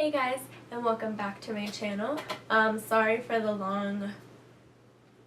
Hey guys, and welcome back to my channel. Sorry for the long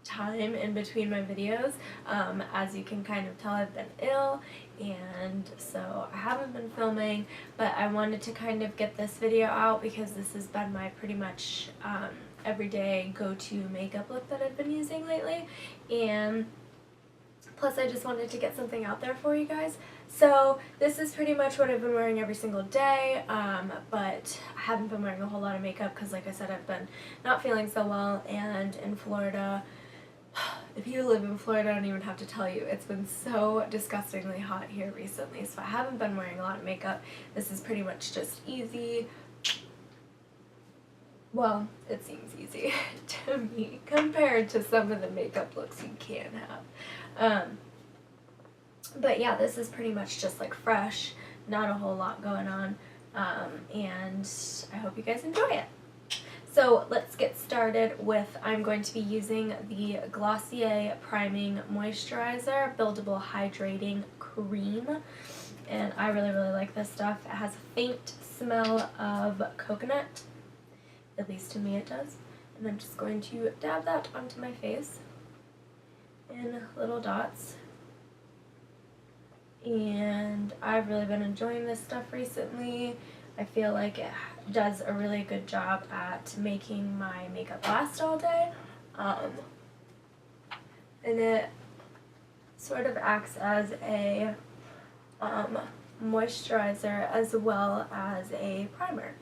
time in between my videos. As you can kind of tell, I've been ill, and so I haven't been filming, but I wanted to kind of get this video out because this has been my pretty much everyday go-to makeup look that I've been using lately, and plus I just wanted to get something out there for you guys. So this is pretty much what I've been wearing every single day, but I haven't been wearing a whole lot of makeup because, like I said, I've been not feeling so well, and in Florida, if you live in Florida, I don't even have to tell you, it's been so disgustingly hot here recently, so I haven't been wearing a lot of makeup. This is pretty much just easy. Well, it seems easy to me compared to some of the makeup looks you can have. But yeah, this is pretty much just like fresh, not a whole lot going on, and I hope you guys enjoy it. So let's get started with, I'm going to be using the Glossier Priming Moisturizer Buildable Hydrating Cream, and I really like this stuff. It has a faint smell of coconut, at least to me it does, and I'm just going to dab that onto my face in little dots. And I've really been enjoying this stuff recently. I feel like it does a really good job at making my makeup last all day. And it sort of acts as a moisturizer as well as a primer.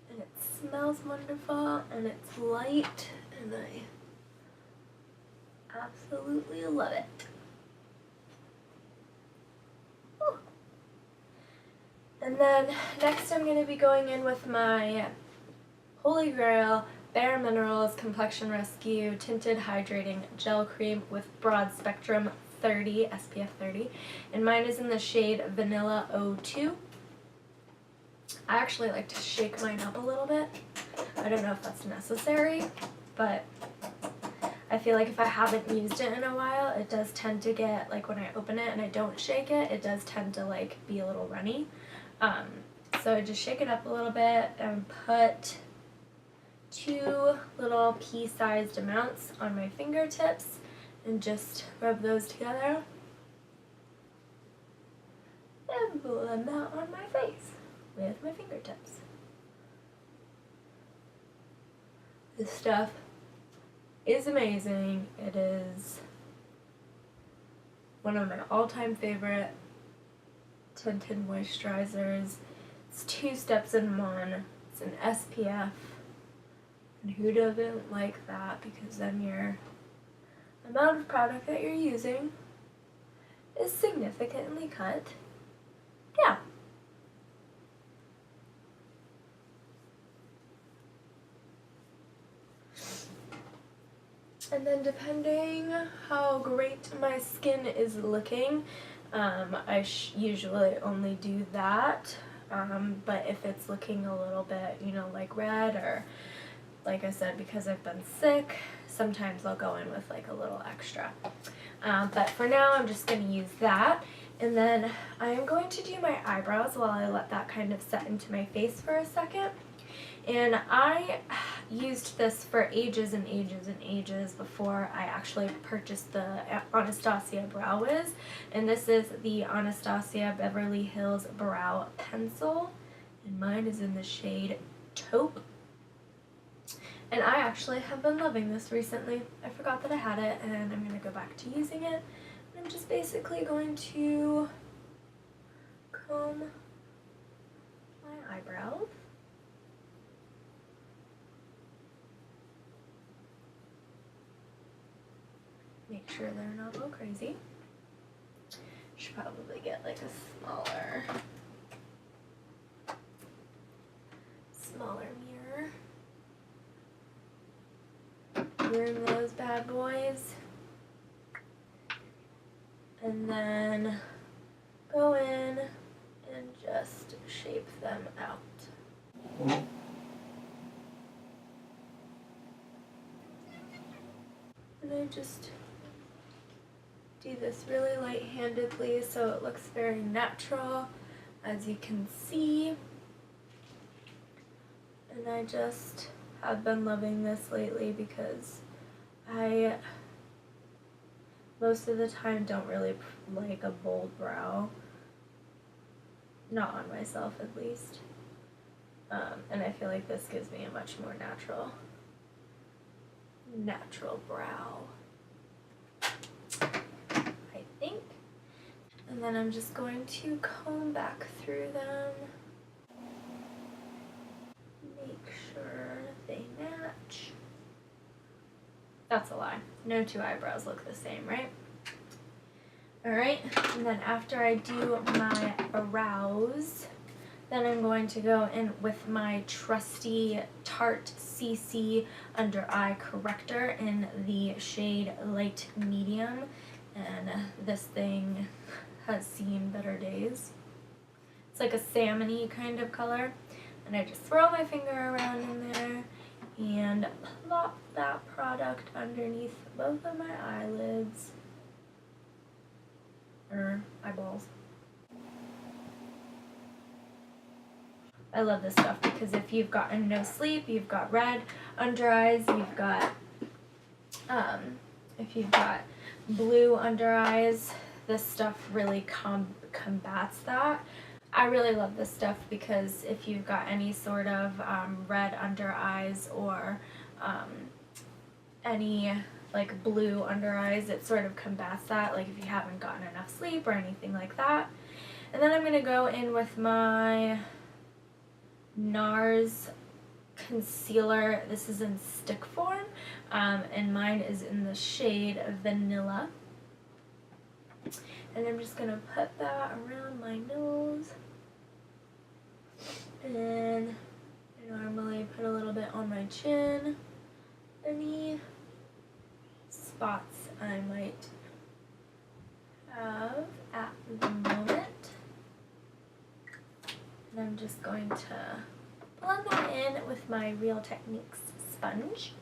And it smells wonderful, and it's light, and I absolutely love it. Ooh. And then next I'm going to be going in with my Holy Grail Bare Minerals Complexion Rescue Tinted Hydrating Gel Cream with Broad Spectrum 30, SPF 30. And mine is in the shade Vanilla 02. I actually like to shake mine up a little bit. I don't know if that's necessary, but I feel like if I haven't used it in a while, it does tend to get, like when I open it and I don't shake it, it does tend to like be a little runny. So I just shake it up a little bit and put 2 little pea-sized amounts on my fingertips and just rub those together and blend that on my face with my fingertips. This stuff is amazing. It is one of my all-time favorite tinted moisturizers. It's 2 steps in one. It's an SPF. And who doesn't like that? Because then your amount of product that you're using is significantly cut. Yeah. And then depending how great my skin is looking, I usually only do that. But if it's looking a little bit, you know, like red, or like I said, because I've been sick, sometimes I'll go in with like a little extra. But for now, I'm just going to use that. And then I am going to do my eyebrows while I let that kind of set into my face for a second. And I used this for ages and ages and ages before I actually purchased the Anastasia Brow Wiz. And this is the Anastasia Beverly Hills Brow Pencil. And mine is in the shade Taupe. And I actually have been loving this recently. I forgot that I had it, and I'm going to go back to using it. And I'm just basically going to comb my eyebrows. Make sure they're not all crazy. Should probably get like a smaller mirror. Groom those bad boys. And then go in and just shape them out. And I just do this really light-handedly so it looks very natural, as you can see. And I just have been loving this lately because I most of the time don't really like a bold brow. Not on myself, at least. And I feel like this gives me a much more natural brow, I think. And then I'm just going to comb back through them. Make sure they match. That's a lie. No two eyebrows look the same, right? Alright, and then after I do my brows, then I'm going to go in with my trusty Tarte CC Under Eye Corrector in the shade Light Medium. And this thing has seen better days. It's like a salmon-y kind of color. And I just throw my finger around in there and plop that product underneath both of my eyelids. Or eyeballs. I love this stuff because if you've gotten no sleep, you've got red under eyes, you've got, if you've got blue under eyes, this stuff really combats that. I really love this stuff because if you've got any sort of red under eyes or any like blue under eyes, it sort of combats that, like if you haven't gotten enough sleep or anything like that. And then I'm going to go in with my NARS concealer. This is in stick form, and mine is in the shade Vanilla. And I'm just going to put that around my nose. And I normally put a little bit on my chin. Any spots I might have at the moment. And I'm just going to blend that in with my Real Techniques sponge.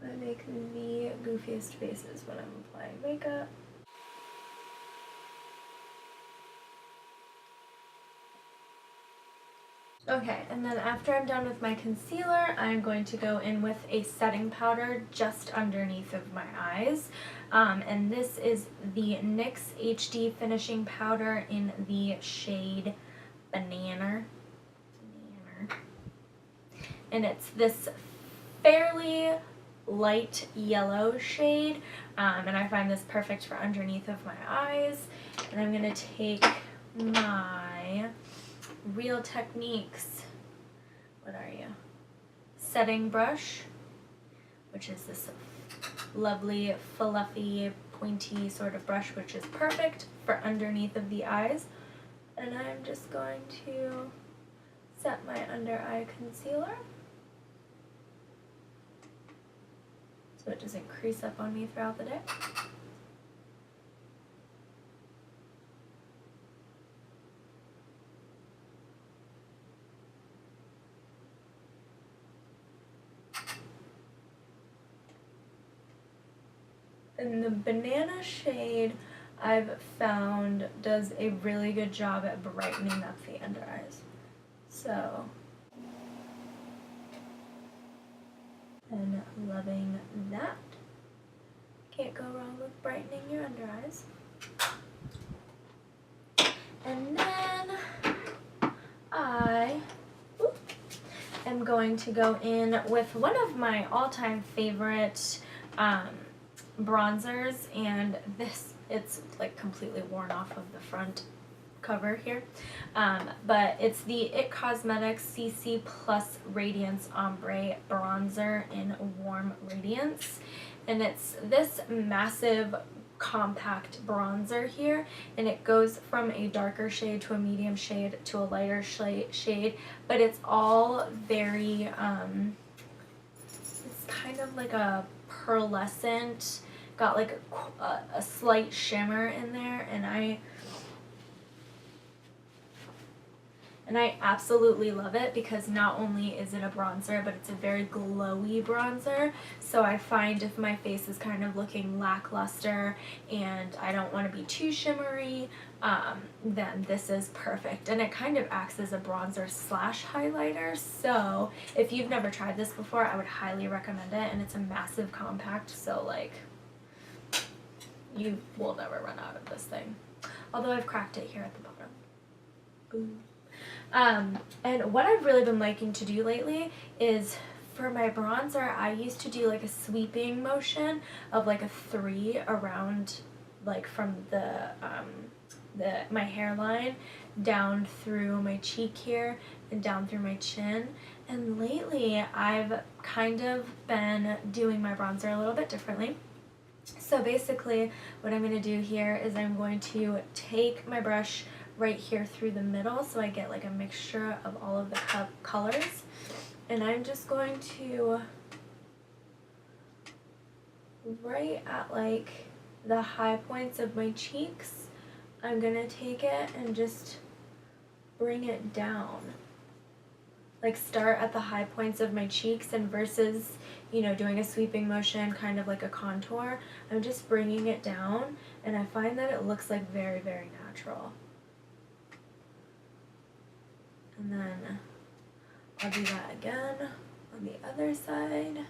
I make the goofiest faces when I'm applying makeup. Okay, and then after I'm done with my concealer, I'm going to go in with a setting powder just underneath of my eyes. And this is the NYX HD Finishing Powder in the shade Banana. And it's this fairly light yellow shade, and I find this perfect for underneath of my eyes. And I'm going to take my Real Techniques, what are you? Setting brush, which is this lovely, fluffy, pointy sort of brush, which is perfect for underneath of the eyes. And I'm just going to set my under eye concealer so it doesn't crease up on me throughout the day. And the Banana shade, I've found, does a really good job at brightening up the under eyes. So, I'm loving that. Can't go wrong with brightening your under eyes. And then I am going to go in with one of my all-time favorite bronzers, and it's like completely worn off of the front cover here, but it's the IT Cosmetics CC Plus Radiance Ombre Bronzer in Warm Radiance, and it's this massive compact bronzer here, and it goes from a darker shade to a medium shade to a lighter shade, but it's all very it's kind of like a pearlescent, got like a slight shimmer in there, and And I absolutely love it because not only is it a bronzer, but it's a very glowy bronzer. So I find if my face is kind of looking lackluster and I don't want to be too shimmery, then this is perfect. And it kind of acts as a bronzer slash highlighter. So if you've never tried this before, I would highly recommend it. And it's a massive compact, so like you will never run out of this thing. Although I've cracked it here at the bottom. Boom. And what I've really been liking to do lately is for my bronzer, I used to do like a sweeping motion of like a 3 around, like from my hairline down through my cheek here and down through my chin. And lately I've kind of been doing my bronzer a little bit differently. So basically what I'm going to do here is I'm going to take my brush right here through the middle so I get like a mixture of all of the colors, and I'm just going to, right at like the high points of my cheeks, I'm going to take it and just bring it down. Like start at the high points of my cheeks, and versus, you know, doing a sweeping motion kind of like a contour, I'm just bringing it down, and I find that it looks like very, very natural. And then I'll do that again on the other side.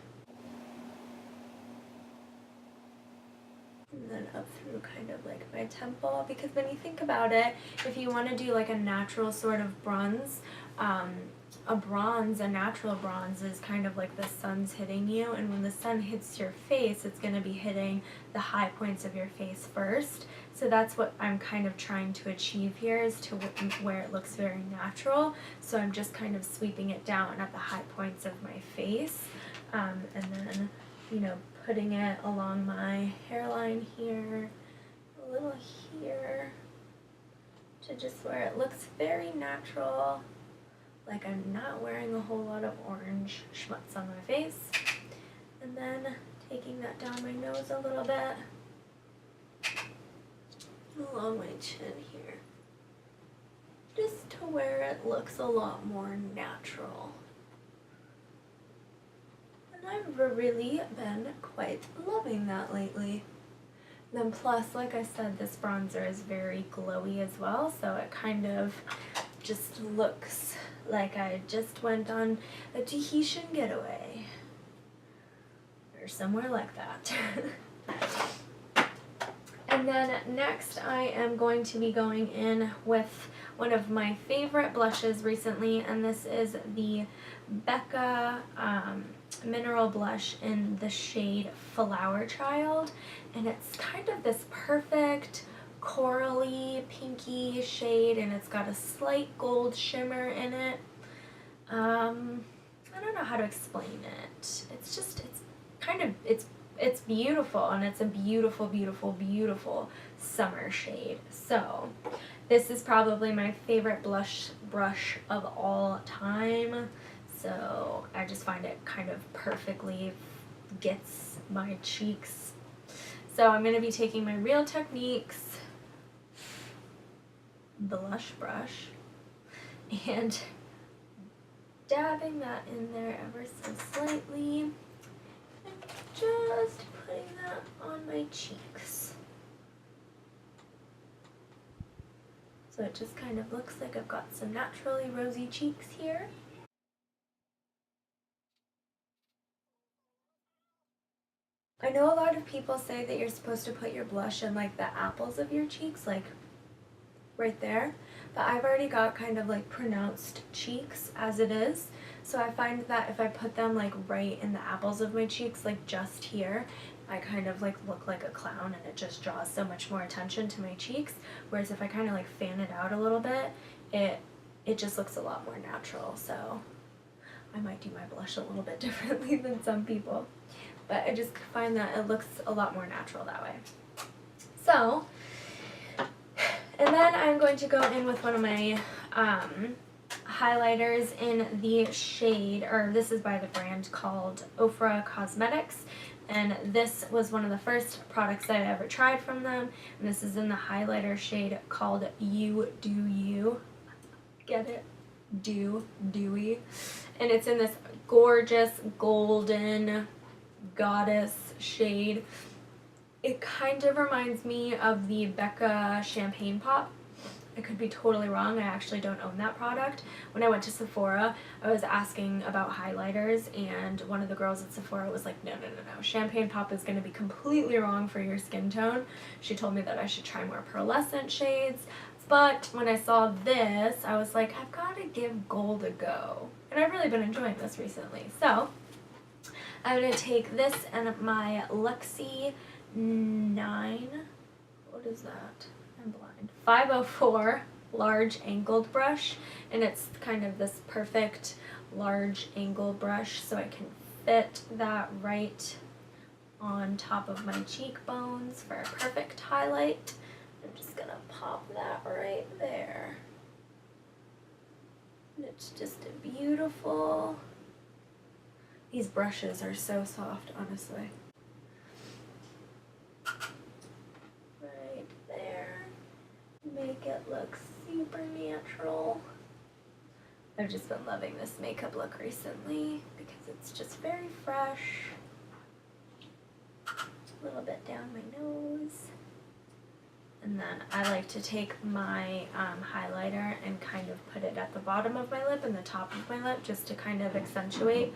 And then up through kind of like my temple, because when you think about it, if you want to do like a natural sort of bronze, a natural bronze is kind of like the sun's hitting you, and when the sun hits your face, it's going to be hitting the high points of your face first. So that's what I'm kind of trying to achieve here, is to where it looks very natural. So I'm just kind of sweeping it down at the high points of my face, and then, you know, putting it along my hairline here, a little here, to just where it looks very natural. Like I'm not wearing a whole lot of orange schmutz on my face. And then taking that down my nose a little bit, along my chin here, just to where it looks a lot more natural. And I've really been quite loving that lately. Then plus, like I said, this bronzer is very glowy as well, so it kind of just looks like I just went on a Tahitian getaway or somewhere like that. And then next I am going to be going in with one of my favorite blushes recently, and this is the Becca mineral blush in the shade Flower Child, and it's kind of this perfect corally pinky shade, and it's got a slight gold shimmer in it. I don't know how to explain it. It's beautiful, and it's a beautiful, beautiful, beautiful summer shade. So this is probably my favorite blush brush of all time. So I just find it kind of perfectly gets my cheeks. So I'm going to be taking my Real Techniques blush brush and dabbing that in there ever so slightly, and just putting that on my cheeks. So it just kind of looks like I've got some naturally rosy cheeks here. I know a lot of people say that you're supposed to put your blush in like the apples of your cheeks, like right there, but I've already got kind of like pronounced cheeks as it is, so I find that if I put them like right in the apples of my cheeks, like just here, I kind of like look like a clown, and it just draws so much more attention to my cheeks, whereas if I kind of like fan it out a little bit, it just looks a lot more natural. So I might do my blush a little bit differently than some people, but I just find that it looks a lot more natural that way. So, and then I'm going to go in with one of my highlighters in the shade, or this is by the brand called Ofra Cosmetics, and this was one of the first products that I ever tried from them, and this is in the highlighter shade called You Do You. Get it? Dewy, and it's in this gorgeous golden goddess shade. It kind of reminds me of the Becca Champagne Pop. I could be totally wrong. I actually don't own that product. When I went to Sephora, I was asking about highlighters, and one of the girls at Sephora was like, no. Champagne Pop is going to be completely wrong for your skin tone. She told me that I should try more pearlescent shades. But when I saw this, I was like, I've got to give gold a go. And I've really been enjoying this recently. So I'm going to take this and my Luxie 9, what is that? I'm blind. 504 large angled brush, and it's kind of this perfect large angle brush, so I can fit that right on top of my cheekbones for a perfect highlight. I'm just gonna pop that right there. And it's just beautiful. These brushes are so soft, honestly. Right there. Make it look super natural. I've just been loving this makeup look recently because it's just very fresh. A little bit down my nose. And then I like to take my highlighter and kind of put it at the bottom of my lip and the top of my lip just to kind of accentuate.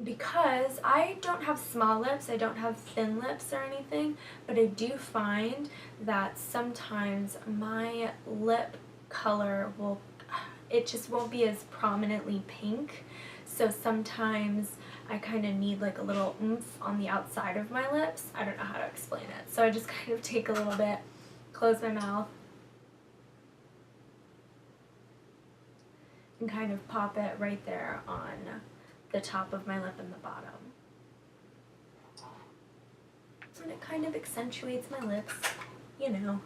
Because I don't have small lips, I don't have thin lips or anything, but I do find that sometimes my lip color it just won't be as prominently pink. So sometimes I kind of need like a little oomph on the outside of my lips. I don't know how to explain it. So I just kind of take a little bit, close my mouth, and kind of pop it right there on the top of my lip and the bottom. And it kind of accentuates my lips, you know,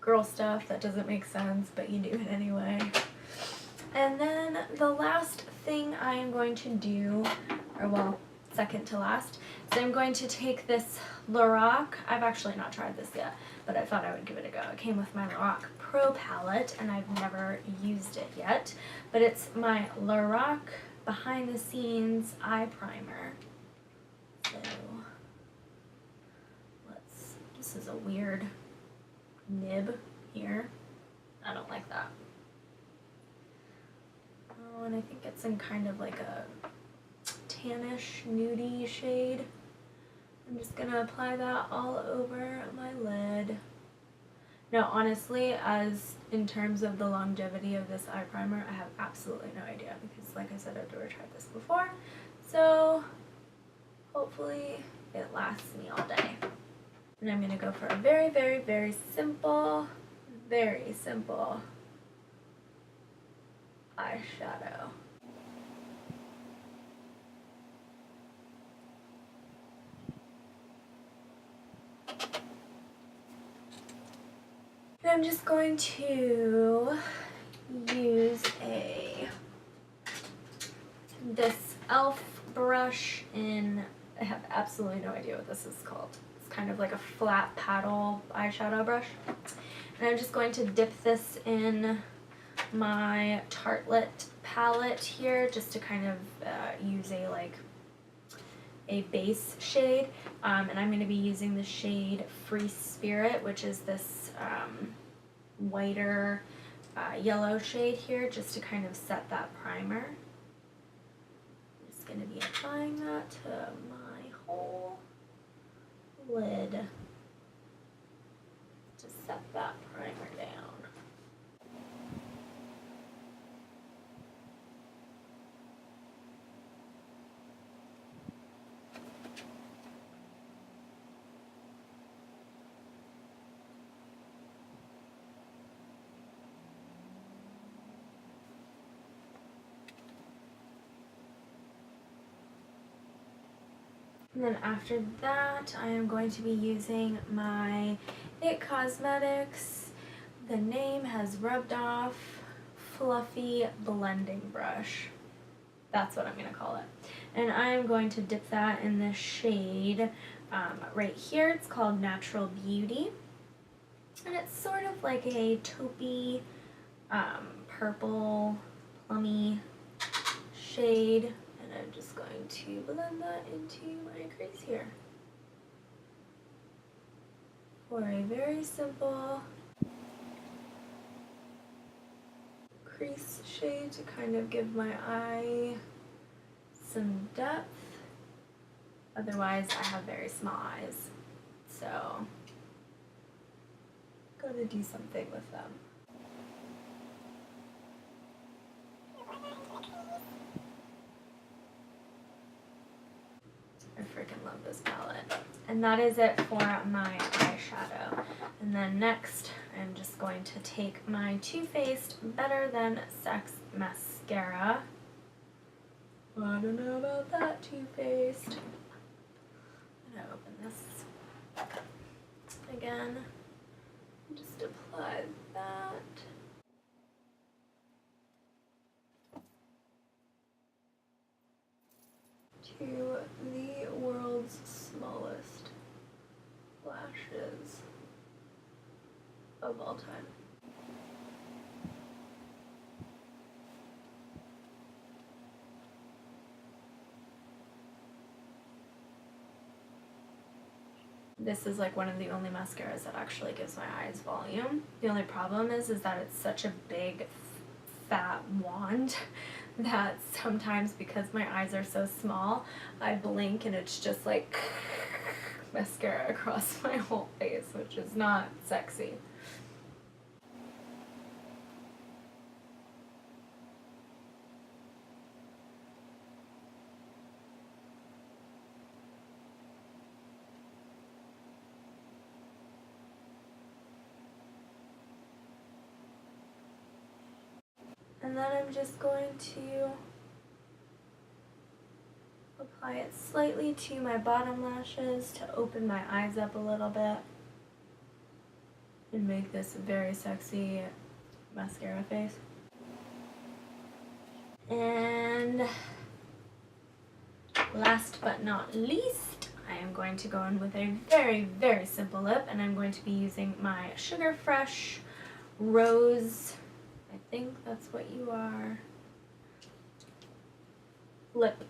girl stuff that doesn't make sense, but you do it anyway. And then the last thing I am going to do, or well, second to last, so I'm going to take this Lorac. I've actually not tried this yet, but I thought I would give it a go. It came with my Lorac Pro palette, and I've never used it yet, but it's my Lorac Behind the Scenes Eye Primer. So, this is a weird nib here. I don't like that. Oh, and I think it's in kind of like a tannish, nudie shade. I'm just gonna apply that all over my lid. Now, honestly, as in terms of the longevity of this eye primer, I have absolutely no idea because, like I said, I've never tried this before. So, hopefully, it lasts me all day. And I'm gonna go for a very, very, very simple eyeshadow. And I'm just going to use this e.l.f. brush in, I have absolutely no idea what this is called. It's kind of like a flat paddle eyeshadow brush. And I'm just going to dip this in my Tartelette palette here just to kind of use a base shade, and I'm going to be using the shade Free Spirit, which is this whiter yellow shade here, just to kind of set that primer. I'm just going to be applying that to my whole lid to set that primer down. And then after that, I am going to be using my IT Cosmetics, the name has rubbed off, fluffy blending brush. That's what I'm going to call it. And I am going to dip that in the shade right here. It's called Natural Beauty. And it's sort of like a taupey purple, plummy shade, and I'm just going to blend that into my crease here for a very simple crease shade to kind of give my eye some depth. Otherwise, I have very small eyes, so gotta do something with them. I freaking love this palette. And that is it for my eyeshadow. And then next, I'm just going to take my Too Faced Better Than Sex mascara. I don't know about that, Too Faced. I'm gonna open this again. Just apply that. To the world's smallest lashes of all time. This is like one of the only mascaras that actually gives my eyes volume. The only problem is that it's such a big fat wand that sometimes, because my eyes are so small, I blink and it's just like mascara across my whole face, which is not sexy. And then I'm just going to apply it slightly to my bottom lashes to open my eyes up a little bit and make this a very sexy mascara face. And last but not least, I am going to go in with a very, very simple lip, and I'm going to be using my Sugar Fresh Rose, I think that's what you are, lip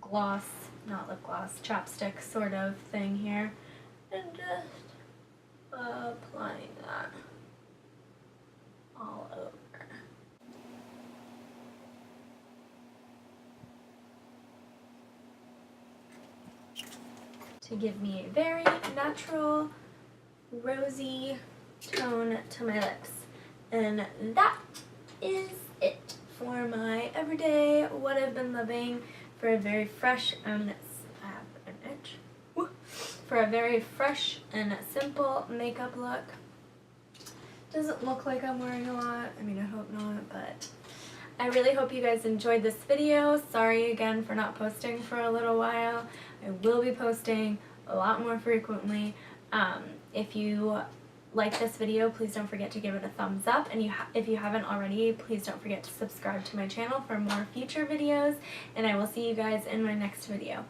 gloss, not lip gloss, chapstick sort of thing here, and just applying that all over. To give me a very natural, rosy tone to my lips. And that is it for my everyday, what I've been loving, for a very fresh and for a very fresh and simple makeup look. Doesn't look like I'm wearing a lot. I mean, I hope not, but I really hope you guys enjoyed this video. Sorry again for not posting for a little while. I will be posting a lot more frequently. If you like this video, please don't forget to give it a thumbs up, and if you haven't already, please don't forget to subscribe to my channel for more future videos, and I will see you guys in my next video.